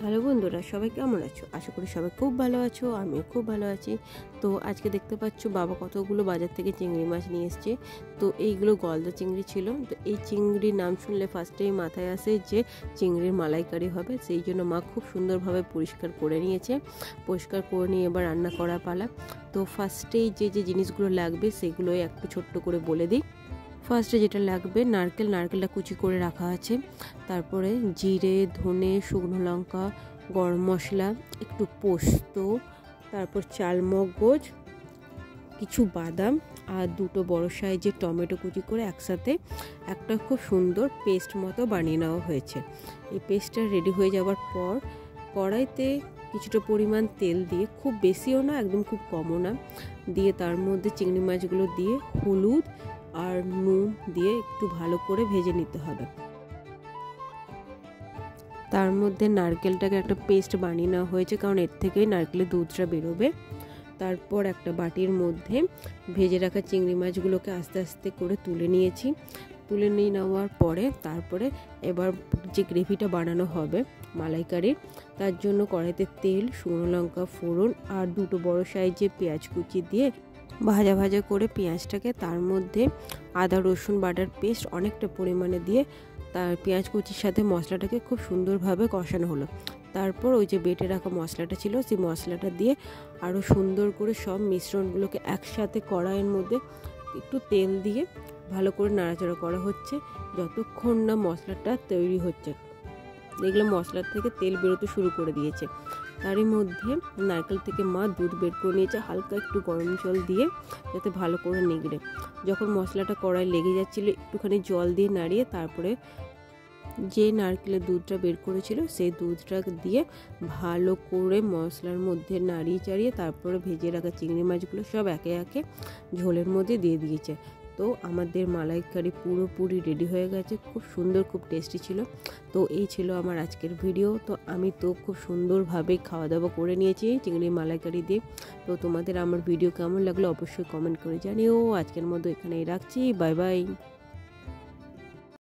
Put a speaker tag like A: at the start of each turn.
A: Hello বন্ধুরা, সবাই কেমন আছো? আশা করি সবাই খুব ভালো আছো, আমিও খুব ভালো আছি। তো আজকে দেখতে পাচ্ছ বাবা কতগুলো বাজার থেকে চিংড়ি মাছ নিয়ে এসছে। তো এইগুলো গলদা চিংড়ি ছিল। তো এই চিংড়ির নাম শুনলে ফার্স্টেই মাথায় আসে যে চিংড়ির মালাইকারি হবে। সেই জন্য মা খুব সুন্দরভাবে পরিষ্কার করে নিয়েছে। পরিষ্কার করে নিয়ে এবার রান্না করা পালা। তো ফার্স্টেই যে জিনিসগুলো লাগবে সেগুলোই একটু ছোট্ট করে বলে দিই। ফার্স্টে যেটা লাগবে নারকেলটা কুচি করে রাখা আছে। তারপরে জিরে, ধনে, শুকনো লঙ্কা, গরম মশলা, একটু পোস্ত, তারপর চালমগজ, কিছু বাদাম আর দুটো বড় সাইজের টমেটো কুচি করে একসাথে একটা খুব সুন্দর পেস্ট মতো বানিয়ে নেওয়া হয়েছে। এই পেস্টটা রেডি হয়ে যাওয়ার পর কড়াইতে কিছুটা পরিমাণ তেল দিয়ে, খুব বেশিও না একদম খুব কমও না, দিয়ে তার মধ্যে চিংড়ি মাছগুলো দিয়ে হলুদ আর নুন দিয়ে একটু ভালো করে ভেজে নিতে হবে। তার মধ্যে নারকেলটাকে একটা পেস্ট বানিয়ে নেওয়া হয়েছে, কারণ এর থেকেই নারকেলের দুধটা বেরোবে। তারপর একটা বাটির মধ্যে ভেজে রাখা চিংড়ি মাছগুলোকে আস্তে আস্তে করে তুলে নিয়েছি। তুলে নিয়ে নেওয়ার পরে তারপরে এবার যে গ্রেভিটা বানানো হবে মালাইকারির, তার জন্য কড়াইতে তেল, শুকনো লঙ্কা ফোড়ন আর দুটো বড় সাইজের পেঁয়াজ কুচি দিয়ে ভাজা ভাজা করে পেঁয়াজটাকে তার মধ্যে আদা রসুন বাটার পেস্ট অনেকটা পরিমাণে দিয়ে তার পেঁয়াজ কুচির সাথে মশলাটাকে খুব সুন্দরভাবে কষানো হলো। তারপর ওই যে বেটে রাখা মশলাটা ছিল সেই মশলাটা দিয়ে আরও সুন্দর করে সব মিশ্রণগুলোকে একসাথে কড়াইয়ের মধ্যে একটু তেল দিয়ে ভালো করে নাড়াচাড়া করা হচ্ছে যতক্ষণ না মশলাটা তৈরি হচ্ছে। দেখলাম মশলার থেকে তেল বেরোতে শুরু করে দিয়েছে। তারই মধ্যে নারকেল থেকে মা দুধ বের করে নিয়েছে হালকা একটু গরম জল দিয়ে, যাতে ভালো করে নিগড়ে। যখন মশলাটা কড়াই লেগে যাচ্ছিল একটুখানি জল দিয়ে নাড়িয়ে তারপরে যে নারকেলের দুধটা বের করেছিল সেই দুধটা দিয়ে ভালো করে মশলার মধ্যে নাড়িয়ে চাড়িয়ে তারপরে ভেজে রাখা চিংড়ি মাছগুলো সব একে একে ঝোলের মধ্যে দিয়ে দিয়েছে। তো আমাদের মালাইকারি পুরোপুরি রেডি হয়ে গেছে, খুব সুন্দর, খুব টেস্টি ছিল। তো এই ছিল আমার আজকের ভিডিও। তো আমি তো খুব সুন্দরভাবে খাওয়া দাওয়া করে নিয়েছি চিংড়ি মালাইকারি দিয়ে। তো তোমাদের আমার ভিডিও কেমন লাগলো অবশ্যই কমেন্ট করে জানিও। আজকের মতো এখানেই রাখছি, বাই বাই।